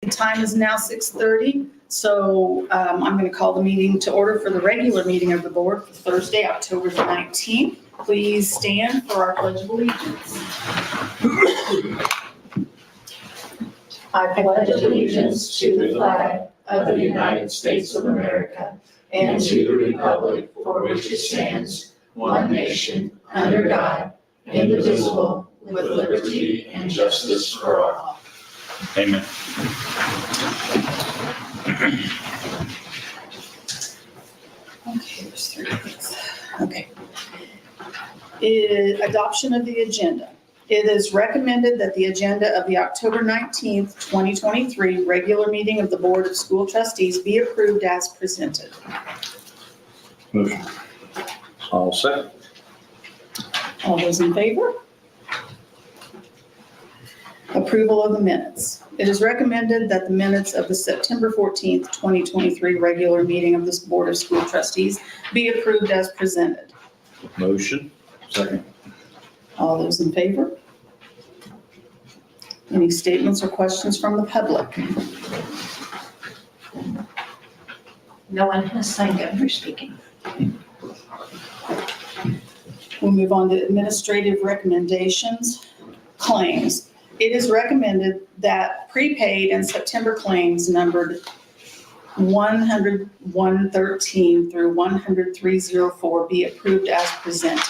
The time is now 6:30, so I'm going to call the meeting to order for the regular meeting of the board for Thursday, October the 19th. Please stand for our pledge of allegiance. I pledge allegiance to the flag of the United States of America and to the republic for which it stands, one nation, under God, indivisible, with liberty and justice for all. Amen. Okay, there's 3 things. Okay. Adoption of the agenda. It is recommended that the agenda of the October 19th, 2023 regular meeting of the Board of School Trustees be approved as presented. Motion. All set. All those in favor? Approval of the minutes. It is recommended that the minutes of the September 14th, 2023 regular meeting of this Board of School Trustees be approved as presented. Motion. Second. All those in favor? Any statements or questions from the public? No one has signed up for speaking. We'll move on to administrative recommendations. Claims. It is recommended that prepaid and September claims numbered 100-113 through 100-304 be approved as presented.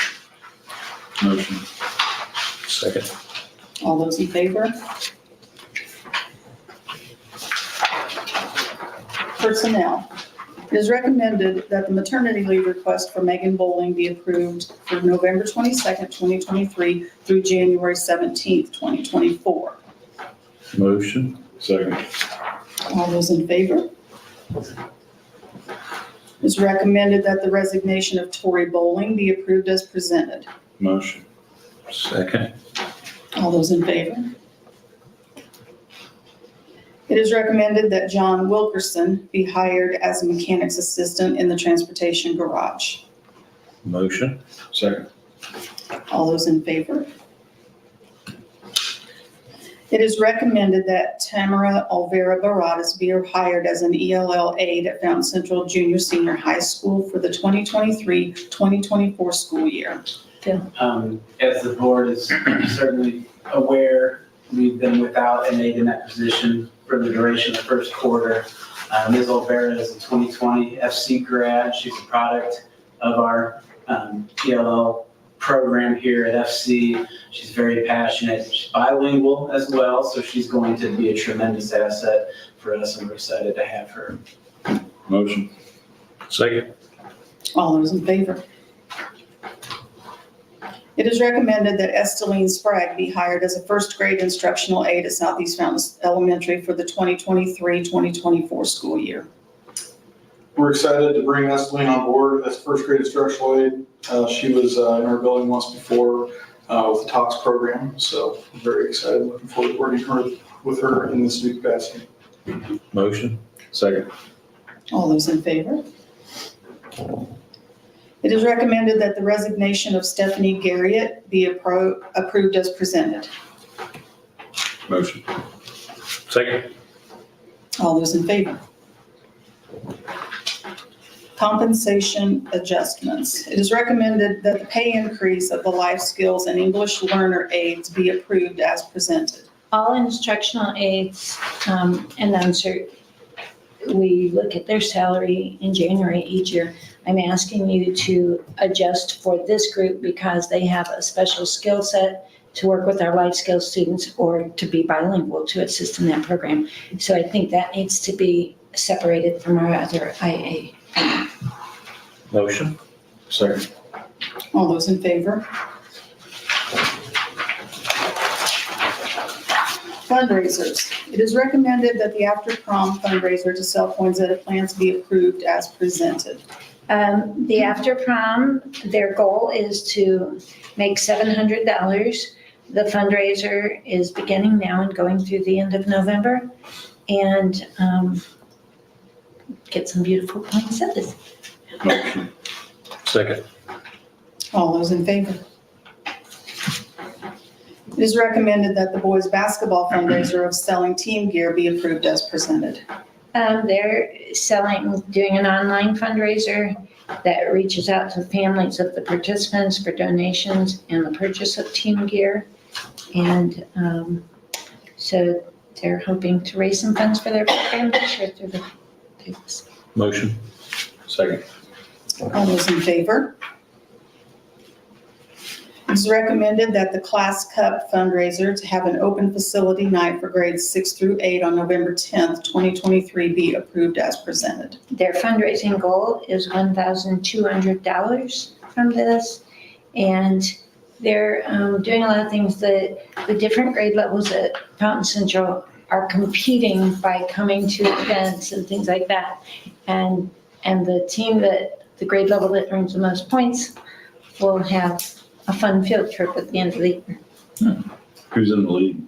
Motion. Second. All those in favor? Personnel. It is recommended that the maternity leave request for Megan Bowling be approved for November 22nd, 2023 through January 17th, 2024. Motion. Second. All those in favor? It is recommended that the resignation of Tori Bowling be approved as presented. Motion. Second. All those in favor? It is recommended that John Wilkerson be hired as a mechanic's assistant in the transportation garage. Motion. Second. All those in favor? It is recommended that Tamara Olvera Baradas be hired as an ELL aide at Fountain Central Junior Senior High School for the 2023-2024 school year. As the board is certainly aware, we've been without an aide in that position for the duration of the first quarter. Ms. Olvera is a 2020 FC grad. She's a product of our ELL program here at FC. She's very passionate. She's bilingual as well, so she's going to be a tremendous asset for us, and we're excited to have her. Motion. Second. All those in favor? It is recommended that Esteline Sprague be hired as a first grade instructional aide at Southeast Fountain Elementary for the 2023-2024 school year. We're excited to bring Esteline on board as first grade instructional aide. She was in our building once before with the TOX program, so I'm very excited, looking forward to working with her in this new capacity. Motion. Second. All those in favor? It is recommended that the resignation of Stephanie Garriott be approved as presented. Motion. Second. All those in favor? Compensation adjustments. It is recommended that the pay increase of the life skills and English learner aides be approved as presented. All instructional aides, and we look at their salary in January each year. I'm asking you to adjust for this group because they have a special skill set to work with our life skills students or to be bilingual to assist in that program. So I think that needs to be separated from our other IA. Motion. Second. All those in favor? Fundraisers. It is recommended that the after prom fundraiser to sell poinsettia plants be approved as presented. The after prom, their goal is to make $700. The fundraiser is beginning now and going through the end of November, and get some beautiful poinsettias. Motion. Second. All those in favor? It is recommended that the boys' basketball fundraiser of selling team gear be approved as presented. They're doing an online fundraiser that reaches out to the families of the participants for donations and the purchase of team gear. And so they're hoping to raise some funds for their program this year through this. Motion. Second. All those in favor? It is recommended that the Class Cup fundraiser to have an open facility night for grades 6 through 8 on November 10th, 2023 be approved as presented. Their fundraising goal is $1,200 from this. And they're doing a lot of things that the different grade levels at Fountain Central are competing by coming to events and things like that. And the team the grade level that earns the most points will have a fun field trip at the end of the year. Who's in the lead?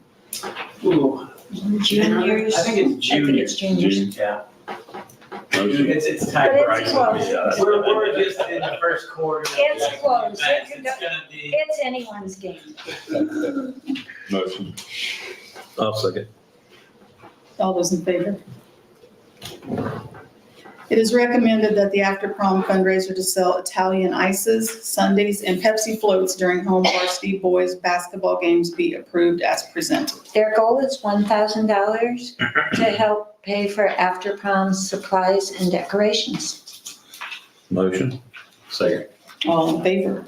Ooh, Juniors. I think it's juniors. juniors. Yeah. Motion. It's tight. But it's close. We're just in the first quarter. It's close. It's gonna be. It's anyone's game. Motion. I'll second. All those in favor? It is recommended that the after-prom fundraiser to sell Italian ices, sundaes, and Pepsi floats during home varsity boys basketball games be approved as presented. Their goal is $1,000 to help pay for after prom supplies and decorations. Motion. Second. All in favor?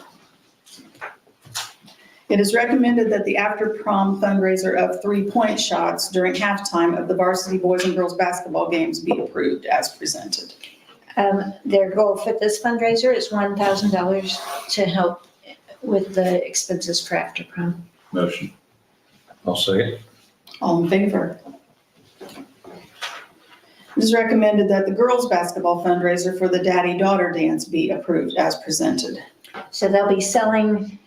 It is recommended that the after-prom fundraiser of 3-point shots during halftime of the varsity boys and girls basketball games be approved as presented. Their goal for this fundraiser is $1,000 to help with the expenses for after prom. Motion. I'll second. All in favor? It is recommended that the girls basketball fundraiser for the daddy-daughter dance be approved as presented. So they'll be selling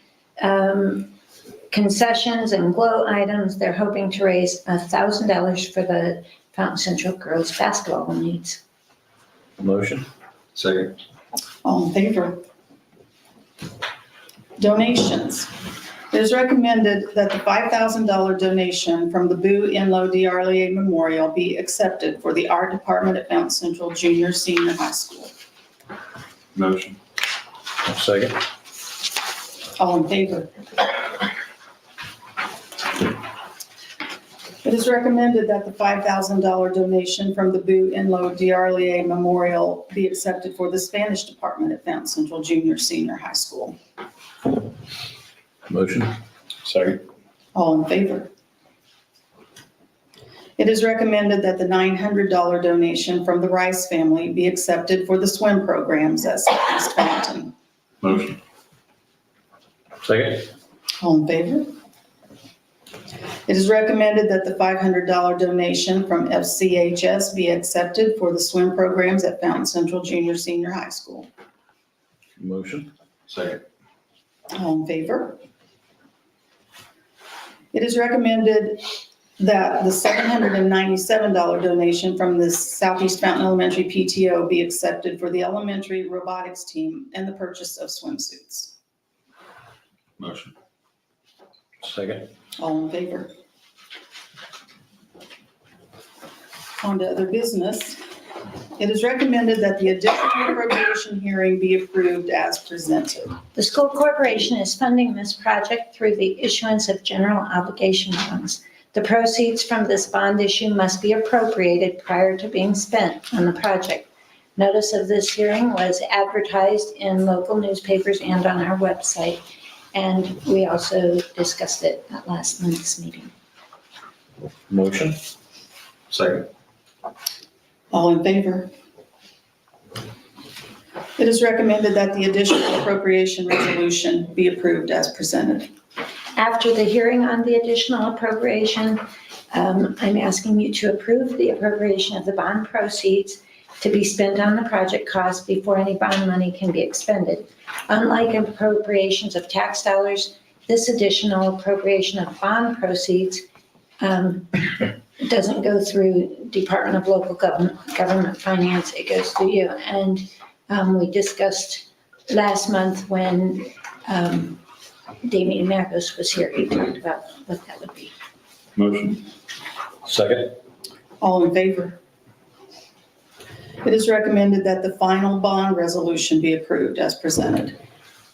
concessions and glow items. They're hoping to raise $1,000 for the Fountain Central girls basketball needs. Motion. Second. All in favor? Donations. It is recommended that the $5,000 donation from the Boo Enlow DRLA Memorial be accepted for the art department at Fountain Central Junior Senior High School. Motion. Second. All in favor? It is recommended that the $5,000 donation from the Boo Enlow DRLA Memorial be accepted for the Spanish department at Fountain Central Junior Senior High School. Motion. Second. All in favor? It is recommended that the $900 donation from the Rice family be accepted for the swim programs at Southeast Fountain. Motion. Second. All in favor? It is recommended that the $500 donation from FCHS be accepted for the swim programs at Fountain Central Junior Senior High School. Motion. Second. All in favor? It is recommended that the $797 donation from the Southeast Fountain Elementary PTO be accepted for the elementary robotics team and the purchase of swimsuits. Motion. Second. All in favor? On to other business. It is recommended that the additional appropriation hearing be approved as presented. The school corporation is funding this project through the issuance of general obligation bonds. The proceeds from this bond issue must be appropriated prior to being spent on the project. Notice of this hearing was advertised in local newspapers and on our website, and we also discussed it at last month's meeting. Motion. Second. All in favor? It is recommended that the additional appropriation resolution be approved as presented. After the hearing on the additional appropriation, I'm asking you to approve the appropriation of the bond proceeds to be spent on the project costs before any bond money can be expended. Unlike appropriations of tax dollars, this additional appropriation of bond proceeds doesn't go through Department of Local Government Finance, it goes through you. And we discussed last month when Damian Mackos was here, he talked about what that would be. Motion. Second. All in favor? It is recommended that the final bond resolution be approved as presented.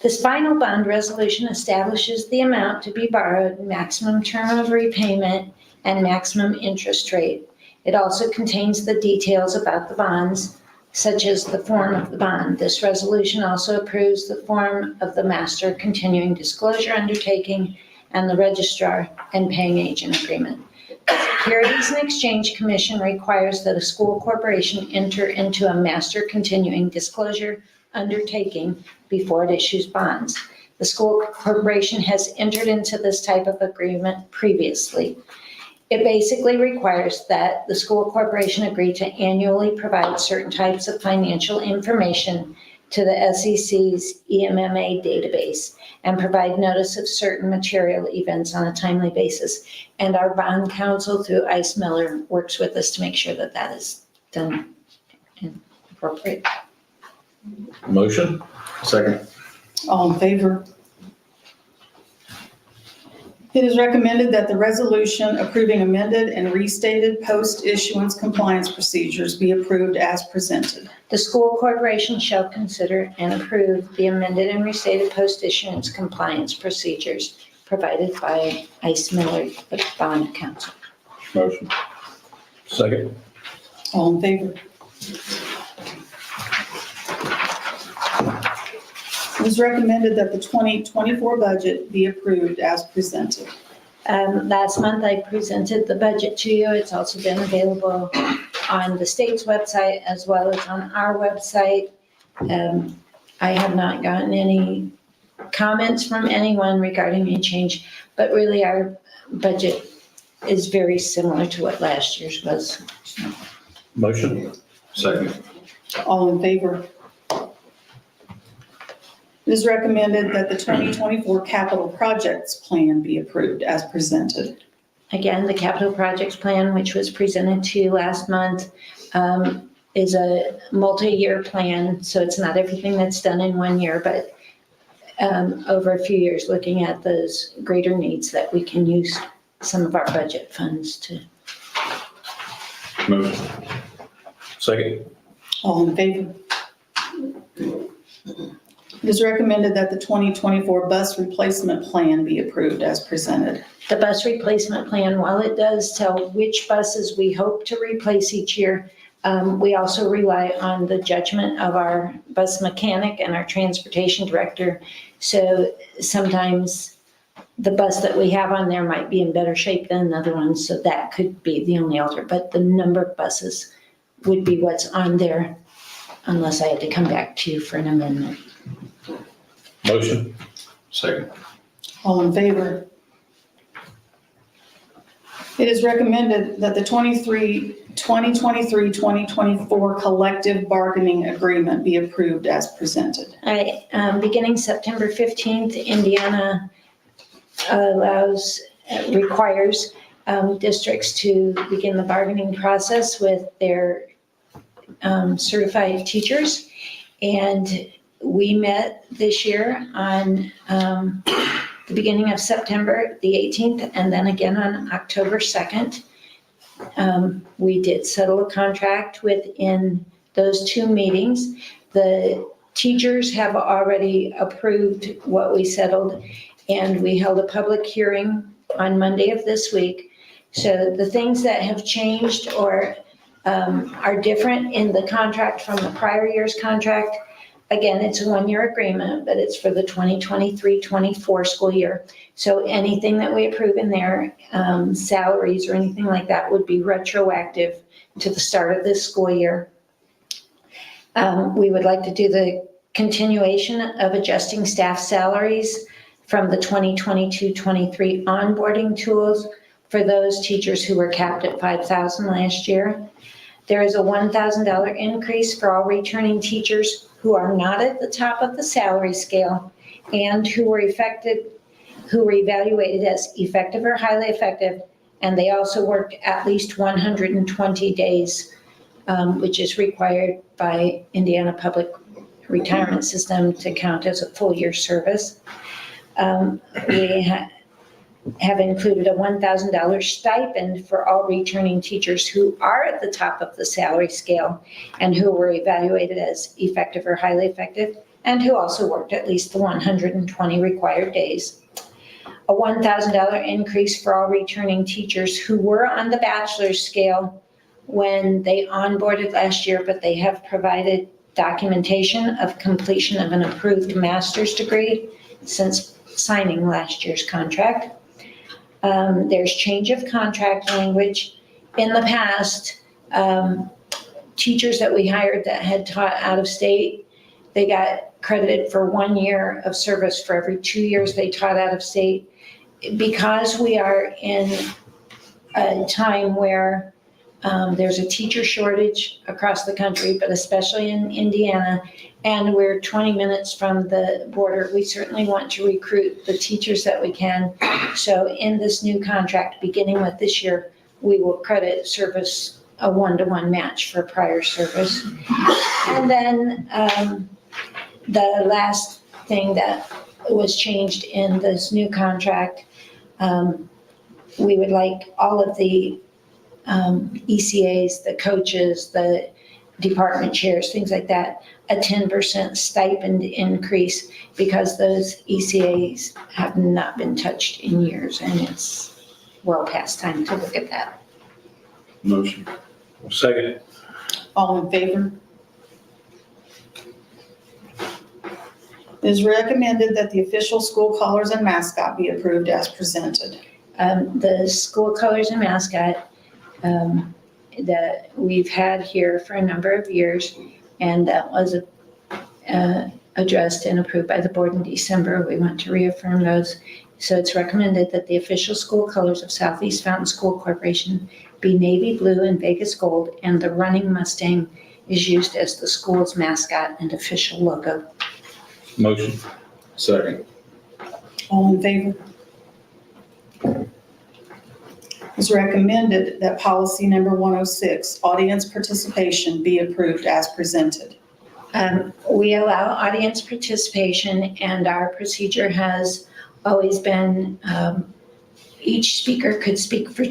This final bond resolution establishes the amount to be borrowed, maximum term of repayment, and maximum interest rate. It also contains the details about the bonds, such as the form of the bond. This resolution also approves the form of the master continuing disclosure undertaking and the registrar and paying agent agreement. The Securities and Exchange Commission requires that a school corporation enter into a master continuing disclosure undertaking before it issues bonds. The school corporation has entered into this type of agreement previously. It basically requires that the school corporation agree to annually provide certain types of financial information to the SEC's EMMA database and provide notice of certain material events on a timely basis. And our bond counsel through Ice Miller works with us to make sure that that is done and appropriate. Motion. Second. All in favor? It is recommended that the resolution approving amended and restated post-issuance compliance procedures be approved as presented. The school corporation shall consider and approve the amended and restated post-issuance compliance procedures provided by Ice Miller, the bond counsel. Motion. Second. All in favor? It is recommended that the 2024 budget be approved as presented. Last month, I presented the budget to you. It's also been available on the state's website as well as on our website. I have not gotten any comments from anyone regarding any change, but really our budget is very similar to what last year's was. Motion. Second. All in favor? It is recommended that the 2024 capital projects plan be approved as presented. Again, the capital projects plan, which was presented to you last month, is a multi-year plan. So it's not everything that's done in 1 year, but over a few years, looking at those greater needs that we can use some of our budget funds to. Motion. Second. All in favor? It is recommended that the 2024 bus replacement plan be approved as presented. The bus replacement plan, while it does tell which buses we hope to replace each year, we also rely on the judgment of our bus mechanic and our transportation director. So sometimes the bus that we have on there might be in better shape than another one, so that could be the only alter. But the number of buses would be what's on there unless I had to come back to you for an amendment. Motion. Second. All in favor? It is recommended that the 2023-2024 collective bargaining agreement be approved as presented. All right, beginning September 15th, Indiana requires districts to begin the bargaining process with their certified teachers. And we met this year on the beginning of September, the 18th, and then again on October 2nd. We did settle a contract within those two meetings. The teachers have already approved what we settled, and we held a public hearing on Monday of this week. So the things that have changed or are different in the contract from the prior year's contract, again, it's a 1-year agreement, but it's for the 2023-24 school year. So anything that we approve in there, salaries or anything like that, would be retroactive to the start of this school year. We would like to do the continuation of adjusting staff salaries from the 2022-23 onboarding tools for those teachers who were capped at $5,000 last year. There is a $1,000 increase for all returning teachers who are not at the top of the salary scale and who were evaluated as effective or highly effective, and they also worked at least 120 days, which is required by Indiana Public Retirement System to count as a full year service. We have included a $1,000 stipend for all returning teachers who are at the top of the salary scale and who were evaluated as effective or highly effective, and who also worked at least the 120 required days. A $1,000 increase for all returning teachers who were on the bachelor's scale when they onboarded last year, but they have provided documentation of completion of an approved master's degree since signing last year's contract. There's change of contract language. In the past, teachers that we hired that had taught out of state, they got credited for 1 year of service for every 2 years they taught out of state. Because we are in a time where there's a teacher shortage across the country, but especially in Indiana, and we're 20 minutes from the border, we certainly want to recruit the teachers that we can. So in this new contract, beginning with this year, we will credit service a 1-to-1 match for prior service. And then the last thing that was changed in this new contract, we would like all of the ECAs, the coaches, the department chairs, things like that, a 10% stipend increase because those ECAs have not been touched in years, and it's well past time to look at that. Motion. Second. All in favor? It is recommended that the official school colors and mascot be approved as presented. The school colors and mascot that we've had here for a number of years, and that was addressed and approved by the board in December. We want to reaffirm those. So it's recommended that the official school colors of Southeast Fountain School Corporation be navy blue and Vegas gold, and the running Mustang is used as the school's mascot and official logo. Motion. Second. All in favor? It's recommended that policy number 106, audience participation, be approved as presented. We allow audience participation, and our procedure has always been each speaker could speak for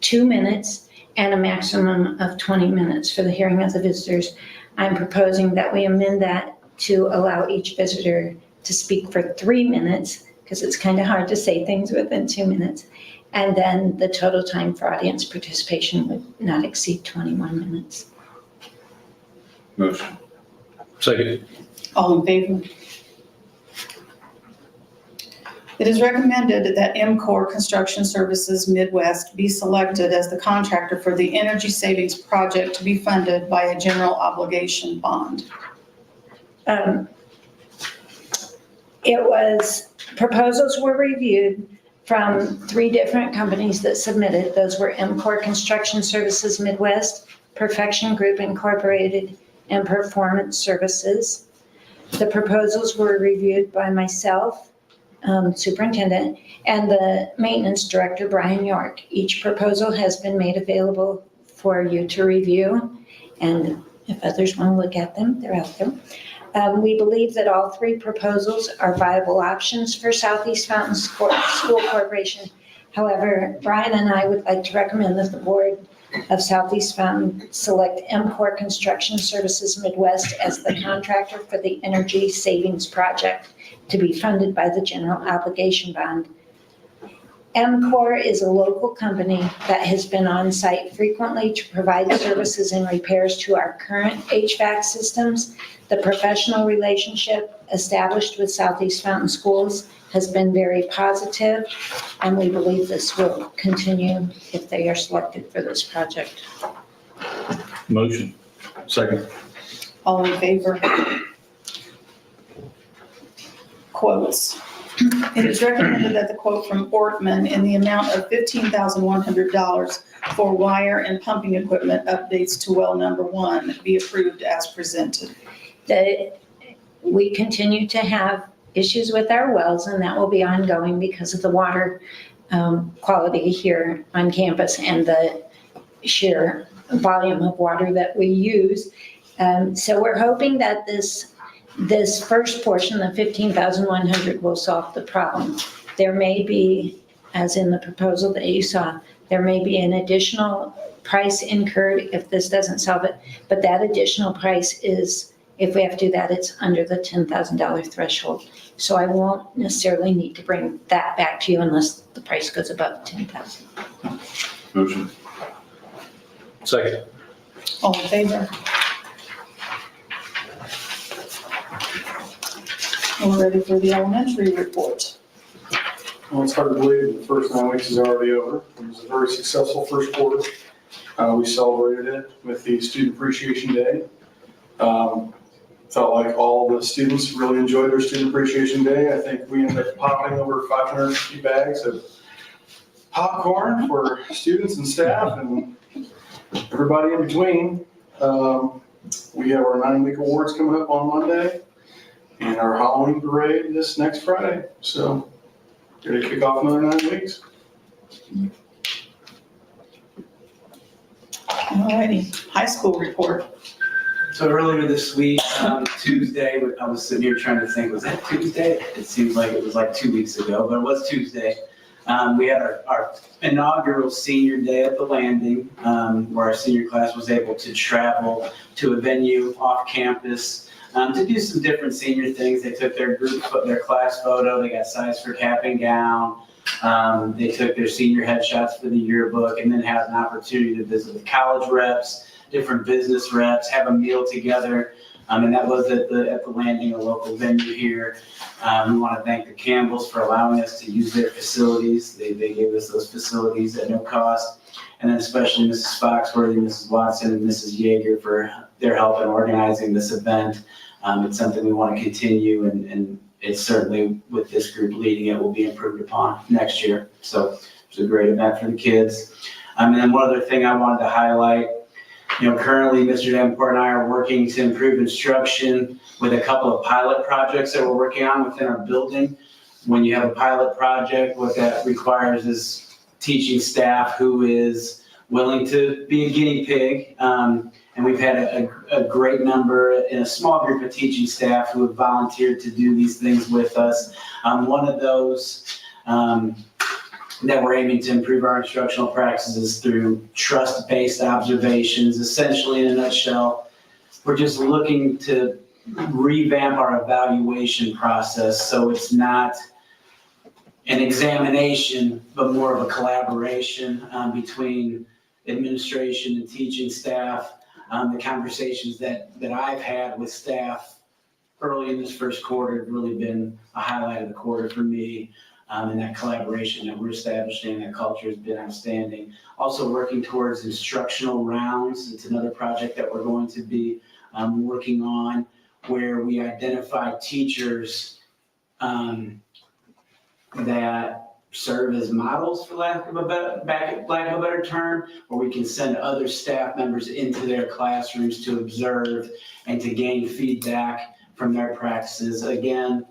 2 minutes and a maximum of 20 minutes for the hearing of the visitors. I'm proposing that we amend that to allow each visitor to speak for 3 minutes, because it's kind of hard to say things within 2 minutes. And then the total time for audience participation would not exceed 21 minutes. Motion. Second. All in favor? It is recommended that MCOR Construction Services Midwest be selected as the contractor for the energy savings project to be funded by a general obligation bond. Proposals were reviewed from 3 different companies that submitted. Those were MCOR Construction Services Midwest, Perfection Group Incorporated, and Performance Services. The proposals were reviewed by myself, superintendent, and the maintenance director, Brian York. Each proposal has been made available for you to review, and if others want to look at them, they're out there. We believe that all 3 proposals are viable options for Southeast Fountain School Corporation. However, Brian and I would like to recommend that the board of Southeast Fountain select MCOR Construction Services Midwest as the contractor for the energy savings project to be funded by the general obligation bond. MCOR is a local company that has been on site frequently to provide services and repairs to our current HVAC systems. The professional relationship established with Southeast Fountain Schools has been very positive, and we believe this will continue if they are selected for this project. Motion. Second. All in favor? Quotes. It is recommended that the quote from Ortman in the amount of $15,100 for wire and pumping equipment updates to well number 1 be approved as presented. We continue to have issues with our wells, and that will be ongoing because of the water quality here on campus and the sheer volume of water that we use. So we're hoping that this this first portion, the 15,100, will solve the problem. There may be, as in the proposal that you saw, there may be an additional price incurred if this doesn't solve it, but that additional price is, if we have to do that, it's under the $10,000 threshold. So I won't necessarily need to bring that back to you unless the price goes above 10,000. Motion. Second. All in favor? We're ready for the elementary report. Well, it's hard to believe the first 9 weeks is already over. It was a very successful first quarter. We celebrated it with the Student Appreciation Day. Felt like all the students really enjoyed their Student Appreciation Day. I think we ended up popping over 550 bags of popcorn for students and staff and everybody in between. We have our 9-week awards coming up on Monday and our Halloween parade this next Friday. So, ready to kick off another 9 weeks. Alrighty, high school report. So earlier this week, Tuesday, I was sitting here trying to think, was that Tuesday? It seems like it was like 2 weeks ago, but it was Tuesday. We had our inaugural senior day at the landing, where our senior class was able to travel to a venue off campus to do some different senior things. They took their class photo, they got sized for cap and gown. They took their senior headshots for the yearbook, and then had an opportunity to visit with college reps, different business reps, have a meal together. And that was at the landing, a local venue here. We want to thank the Campbells for allowing us to use their facilities. They gave us those facilities at no cost. And then especially Mrs. Foxworthy, Mrs. Watson, and Mrs. Yeager for their help in organizing this event. It's something we want to continue, and it's certainly, with this group leading it, will be improved upon next year. So it's a great event for the kids. And then one other thing I wanted to highlight, currently Mr. Davenport and I are working to improve instruction with a couple of pilot projects that we're working on within our building. When you have a pilot project, what that requires is teaching staff who is willing to be a guinea pig. And we've had a great number in a small group of teaching staff who have volunteered to do these things with us. One of those that we're aiming to improve our instructional practices through trust-based observations. Essentially, in a nutshell, we're just looking to revamp our evaluation process so it's not an examination, but more of a collaboration between administration and teaching staff. The conversations that I've had with staff early in this first quarter have really been a highlight of the quarter for me. And that collaboration that we're establishing, that culture has been outstanding. Also working towards instructional rounds. It's another project that we're going to be working on, where we identify teachers that serve as models, for lack of a better term, where we can send other staff members into their classrooms to observe and to gain feedback from their practices. Again,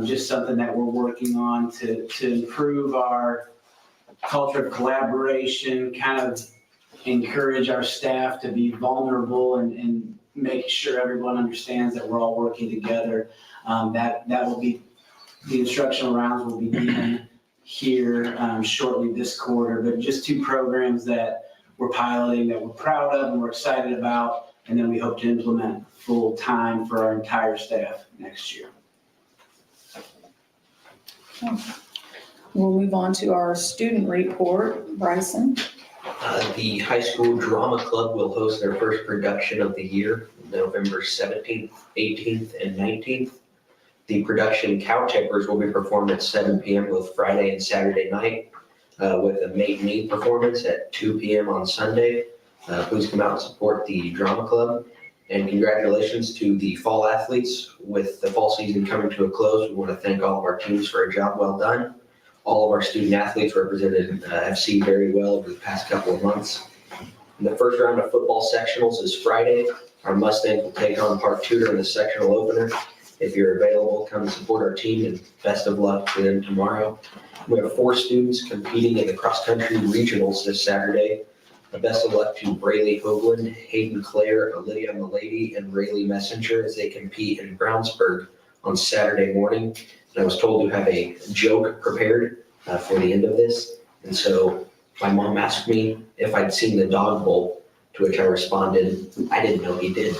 just something that we're working on to improve our culture of collaboration, kind of encourage our staff to be vulnerable and make sure everyone understands that we're all working together. That will be, the instructional rounds will begin here shortly this quarter, but just 2 programs that we're piloting that we're proud of and we're excited about, and then we hope to implement full time for our entire staff next year. We'll move on to our student report. Bryson. The high school drama club will host their first production of the year, November 17th, 18th, and 19th. The production Cow Tippers will be performed at 7 p.m. both Friday and Saturday night, with a matinee performance at 2 p.m. on Sunday. Please come out and support the drama club. And congratulations to the fall athletes. With the fall season coming to a close, we want to thank all of our teams for a job well done. All of our student athletes represented FC very well over the past couple of months. And the first round of football sectionals is Friday. Our Mustangs will take on Park Tudor in the sectional opener. If you're available, come support our team, and best of luck to them tomorrow. We have 4 students competing in the cross-country regionals this Saturday. Best of luck to Braylee Hoagland, Hayden Clare, Olivia Milady, and Rayleigh Messenger as they compete in Brownsburg on Saturday morning. And I was told to have a joke prepared for the end of this. And so my mom asked me if I'd seen the dog bowl, to which I responded, I didn't know he did.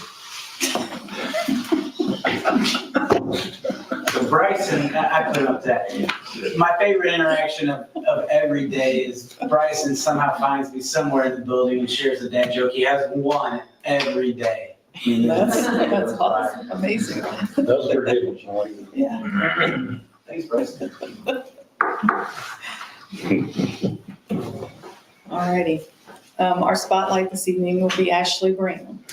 So Bryson, I put up that. My favorite interaction of every day is Bryson somehow finds me somewhere in the building and shares a dad joke. He has one every day. That's awesome, amazing. That was pretty good. I like it. Yeah. Thanks, Bryson. Alrighty. Our spotlight this evening will be Ashley Brown.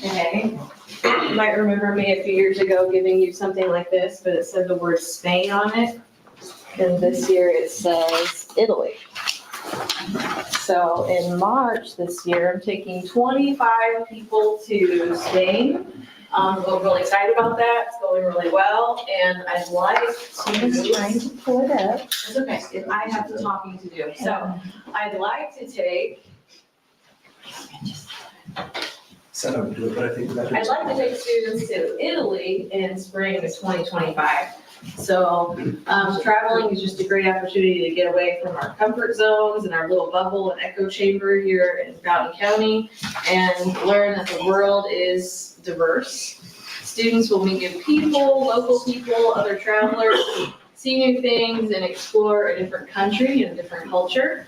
Okay. You might remember me a few years ago giving you something like this, but it said the word Spain on it. And this year it says Italy. So in March this year, I'm taking 25 people to Spain. I'm really excited about that. It's going really well. And I'd like to, trying to pull it up. it's okay, if I have the talking to do. So I'd like to take, Said I would do it, but I think that I'd like to take students to Italy in spring of 2025. So traveling is just a great opportunity to get away from our comfort zones and our little bubble and echo chamber here in Fountain County and learn that the world is diverse. Students will meet new people, local people, other travelers, see new things and explore a different country and a different culture.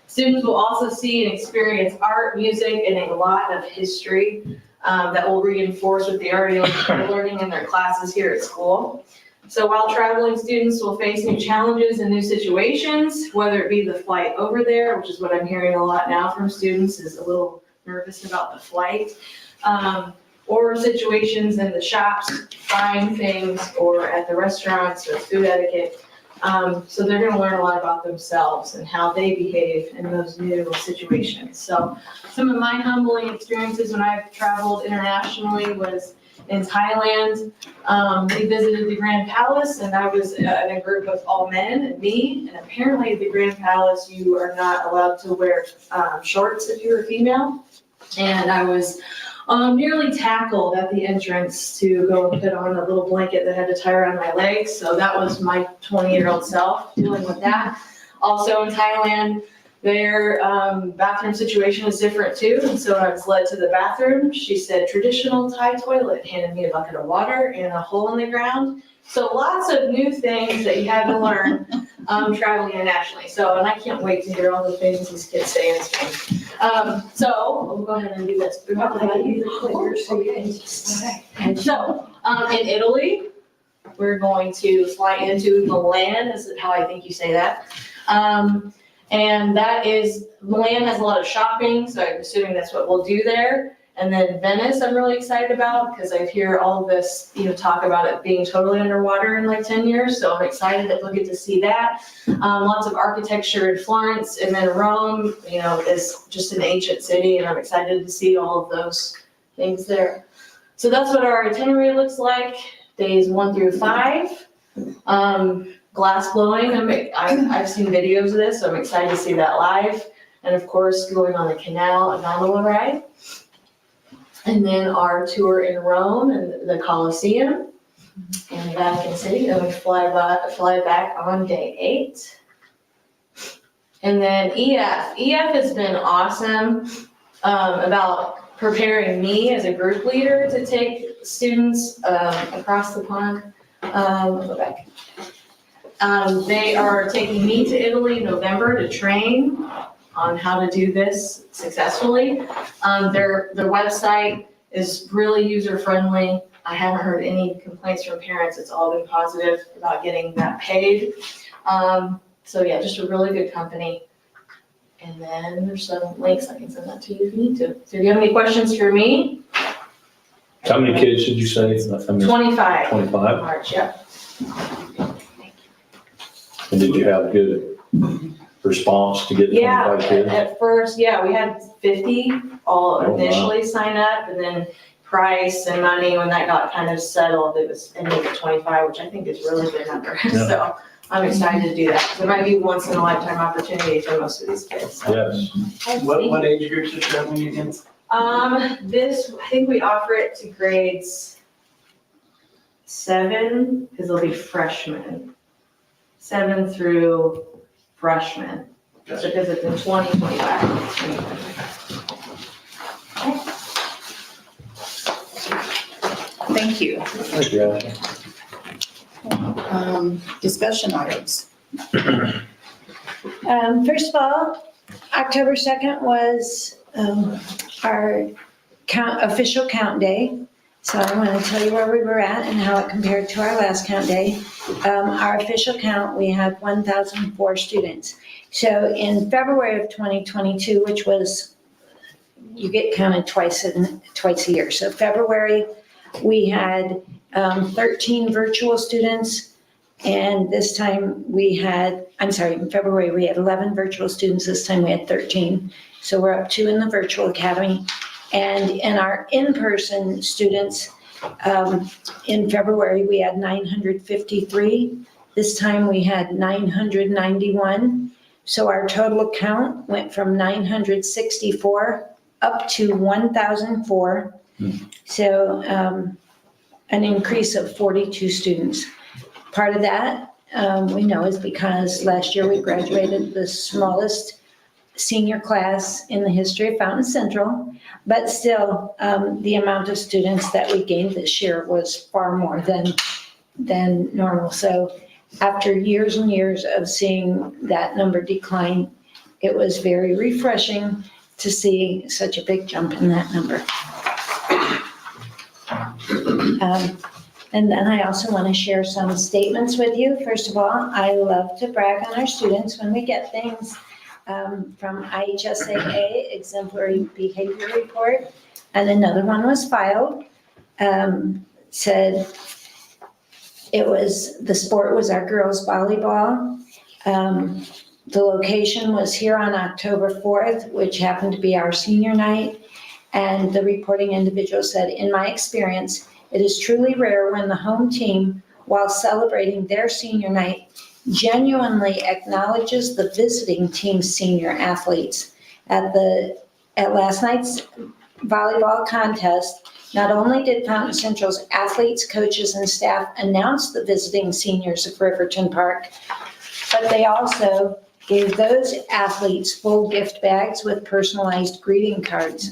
Students will also see and experience art, music, and a lot of history that will reinforce what they already learning in their classes here at school. So while traveling, students will face new challenges and new situations, whether it be the flight over there, which is what I'm hearing a lot now from students, is a little nervous about the flight, or situations in the shops, buying things, or at the restaurants, or food etiquette. So they're gonna learn a lot about themselves and how they behave in those new situations. So some of my humbling experiences when I've traveled internationally was in Thailand. We visited the Grand Palace and I was in a group of all men and me. And apparently at the Grand Palace, you are not allowed to wear shorts if you're a female. And I was nearly tackled at the entrance to go and put on a little blanket that had to tie around my legs. So that was my 20-year-old self dealing with that. Also in Thailand, their bathroom situation is different too. And so when I was led to the bathroom, she said, traditional Thai toilet, handed me a bucket of water and a hole in the ground. So lots of new things that you have to learn traveling internationally. So, and I can't wait to hear all the things these kids say in Spain. So we'll go ahead and do this. So in Italy, we're going to fly into Milan, is how I think you say that. And that is, Milan has a lot of shopping, so I'm assuming that's what we'll do there. And then Venice, I'm really excited about because I hear all this, talk about it being totally underwater in like 10 years. So I'm excited that we'll get to see that. Lots of architecture in Florence, and then Rome, is just an ancient city, and I'm excited to see all of those things there. So that's what our itinerary looks like, days 1 through 5. Glass blowing, I've seen videos of this, so I'm excited to see that live. And of course, going on the canal, a gondola ride. And then our tour in Rome and the Colosseum and Vatican City. Then we fly back on day 8. And then EF. EF has been awesome about preparing me as a group leader to take students across the pond. Go back. They are taking me to Italy in November to train on how to do this successfully. Their website is really user-friendly. I haven't heard any complaints from parents. It's all been positive about getting that paid. So yeah, just a really good company. And then there's some links, I can send that to you if you need to. So if you have any questions for me? How many kids did you say? 25. 25? March, yeah. And did you have good response to get 25 kids? At first, we had 50 all Oh, wow. initially sign up, and then price and money, when that got kind of settled, it was ending at 25, which I think is a really good number. Yeah. So I'm excited to do that, 'cause it might be once in a lifetime opportunity for most of these kids, so. Yes. What age groups are traveling against? This, I think we offer it to grades 7, because they'll be freshmen. 7 through freshmen, so because it's in 2025. Thank you. Thank you, Ashley. Discussion items. First of all, October 2nd was our official count day. So I want to tell you where we were at and how it compared to our last count day. Our official count, we had 1,004 students. So in February of 2022, which was, you get counted twice a year. So February, we had 13 virtual students. And this time in February, we had 11 virtual students. This time we had 13. So we're up 2 in the virtual academy. And in our in-person students, in February, we had 953. This time we had 991. So our total count went from 964 up to 1,004. So an increase of 42 students. Part of that, we know, is because last year we graduated the smallest senior class in the history of Fountain Central, but still, the amount of students that we gained this year was far more than normal. So after years and years of seeing that number decline, it was very refreshing to see such a big jump in that number. And then I also want to share some statements with you. First of all, I love to brag on our students when we get things from IHSAA, Exemplary Behavior Report, and another one was filed. Said the sport was our girls volleyball. The location was here on October 4th, which happened to be our senior night. And the reporting individual said, in my experience, it is truly rare when the home team, while celebrating their senior night, genuinely acknowledges the visiting team's senior athletes. At last night's volleyball contest, not only did Fountain Central's athletes, coaches, and staff announce the visiting seniors of Riverton Park, but they also gave those athletes full gift bags with personalized greeting cards.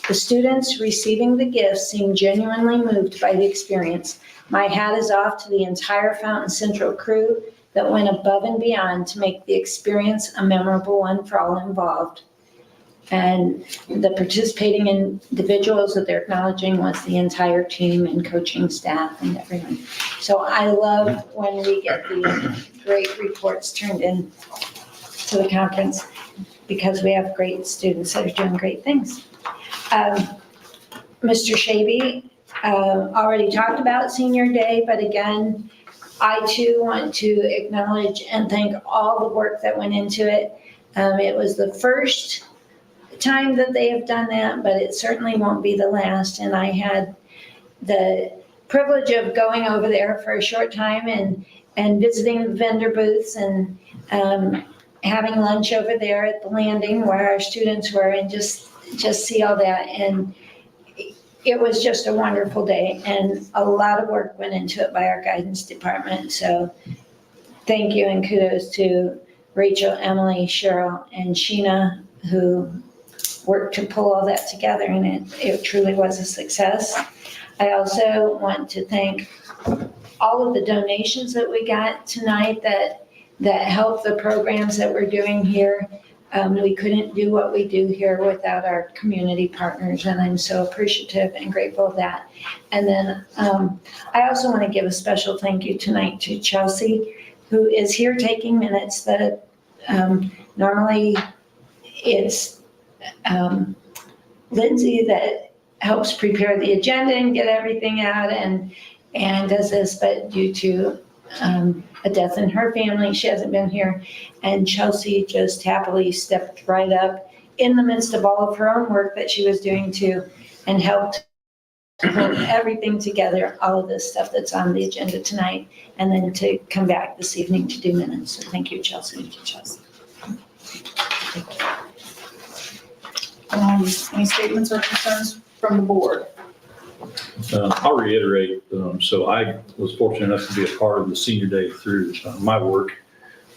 The students receiving the gifts seemed genuinely moved by the experience. My hat is off to the entire Fountain Central crew that went above and beyond to make the experience a memorable one for all involved. And the participating individuals that they're acknowledging was the entire team and coaching staff and everyone. So I love when we get the great reports turned in to the conference because we have great students that are doing great things. Mr. Shaby already talked about Senior Day, but again, I too want to acknowledge and thank all the work that went into it. It was the first time that they have done that, but it certainly won't be the last. And I had the privilege of going over there for a short time and visiting the vendor booths and having lunch over there at the landing where our students were and just see all that. And it was just a wonderful day and a lot of work went into it by our guidance department. So thank you and kudos to Rachel, Emily, Cheryl, and Sheena who worked to pull all that together, and it truly was a success. I also want to thank all of the donations that we got tonight that help the programs that we're doing here. We couldn't do what we do here without our community partners, and I'm so appreciative and grateful of that. And then I also want to give a special thank you tonight to Chelsea, who is here taking minutes. That normally it's Lindsay that helps prepare the agenda and get everything out and does this, but due to a death in her family, she hasn't been here. And Chelsea just happily stepped right up in the midst of all of her own work that she was doing too and helped to hold everything together, all of this stuff that's on the agenda tonight, and then to come back this evening to do minutes. So thank you, Chelsea. Thank you, Chelsea. Any statements or concerns from the board? I'll reiterate, so I was fortunate enough to be a part of the senior day through my work.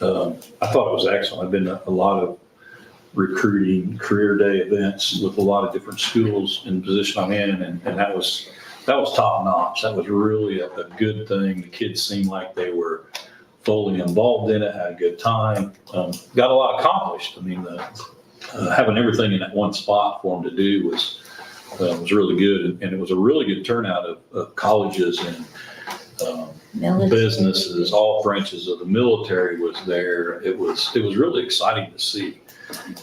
I thought it was excellent. I've been to a lot of recruiting career day events with a lot of different schools in the position I'm in, and that was top notch. That was really a good thing. The kids seemed like they were fully involved in it, had a good time, got a lot accomplished. I mean, having everything in that one spot for them to do was really good, and it was a really good turnout of colleges and businesses. All branches of the military was there. It was really exciting to see,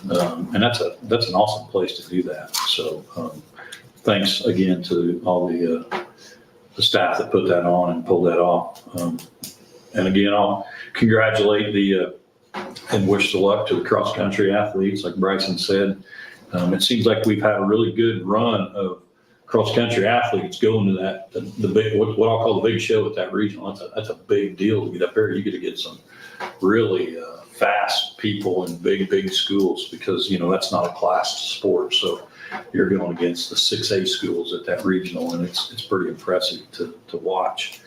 and that's an awesome place to do that. So thanks again to all the staff that put that on and pulled that off. And again, I'll congratulate and wish the luck to the cross country athletes. Like Bryson said, it seems like we've had a really good run of cross country athletes going to the big, what I'll call the big show at that regional. That's a big deal to get up there. You get to get some really fast people in big schools, because that's not a class sport. So you're going against the 6A schools at that regional, and it's pretty impressive to watch.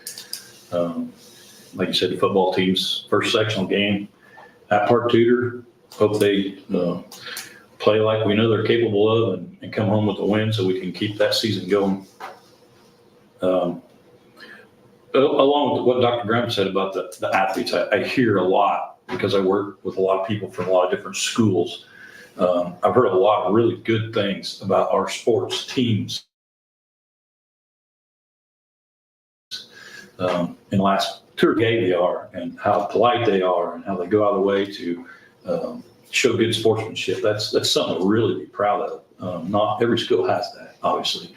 Like you said, the football team's first sectional game at Park Tudor. Hope they play like we know they're capable of and come home with a win so we can keep that season going. Along with what Dr. Graham said about the athletes, I hear a lot because I work with a lot of people from a lot of different schools. I've heard a lot of really good things about our sports teams in the last tour gay they are, and how polite they are, and how they go out of the way to show good sportsmanship. That's something to really be proud of. Not every school has that, obviously,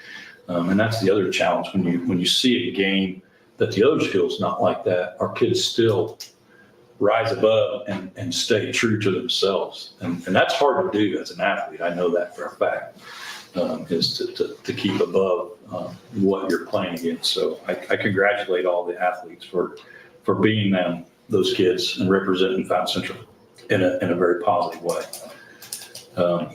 and that's the other challenge when you see a game that the other schools not like that. Our kids still rise above and stay true to themselves, and that's hard to do as an athlete. I know that for a fact. Is to keep above what you're playing against. So I congratulate all the athletes for being those kids and representing Fountain Central in a very positive way.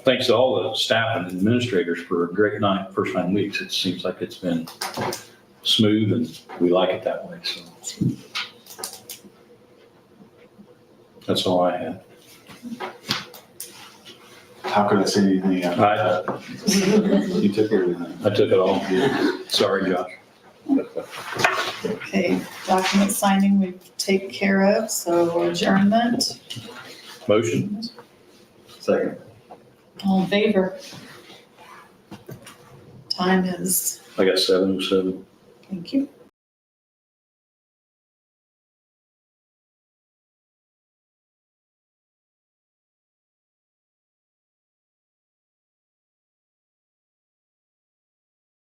Thanks to all the staff and administrators for a great first 9 weeks. It seems like it's been smooth, and we like it that way. So that's all I had. How could I say anything after that? You took everything. I took it all. Sorry, Josh. Okay, document signing we've taken care of, so adjournment. Motion. Second. All in favor? Time is, I got 7:07. thank you.